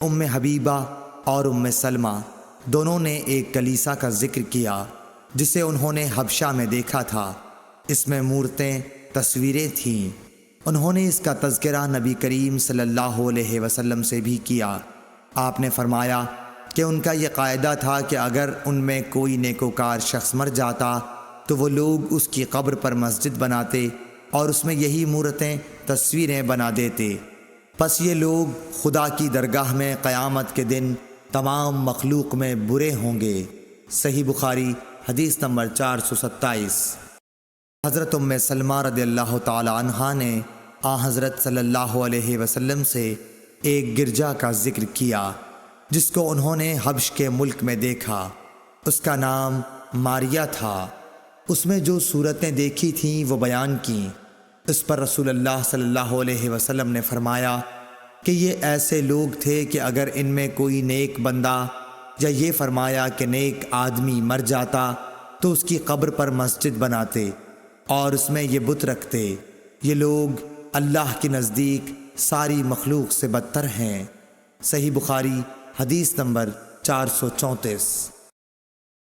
ام حبیبہ اور ام سلمہ دونوں نے ایک کلیسا کا ذکر کیا جسے انہوں نے حبشہ میں دیکھا تھا۔ اس میں مورتیں، تصویریں تھیں۔ انہوں نے اس کا تذکرہ نبی کریم صلی اللہ علیہ وسلم سے بھی کیا۔ آپ نے فرمایا کہ ان کا یہ قاعدہ تھا کہ اگر ان میں کوئی نیکوکار شخص مر جاتا تو وہ لوگ اس کی قبر پر مسجد بناتے اور اس میں یہی مورتیں، تصویریں بنا دیتے۔ پس یہ لوگ خدا کی درگاہ میں قیامت کے دن تمام مخلوق میں برے ہوں گے۔ صحیح بخاری حدیث نمبر 427۔ حضرت ام سلمہ رضی اللہ تعالی عنہا نے حضرت صلی اللہ علیہ وسلم سے ایک گرجا کا ذکر کیا جس کو انہوں نے حبش کے ملک میں دیکھا۔ اس کا نام ماریہ تھا۔ اس میں جو صورتیں دیکھی تھیں وہ بیان کیں۔ اس پر رسول اللہ صلی اللہ علیہ وسلم نے فرمایا کہ یہ ایسے لوگ تھے کہ اگر ان میں کوئی نیک بندہ، یا یہ فرمایا کہ نیک آدمی مر جاتا تو اس کی قبر پر مسجد بناتے اور اس میں یہ بت رکھتے۔ یہ لوگ اللہ کے نزدیک ساری مخلوق سے بدتر ہیں۔ صحیح بخاری حدیث نمبر 434۔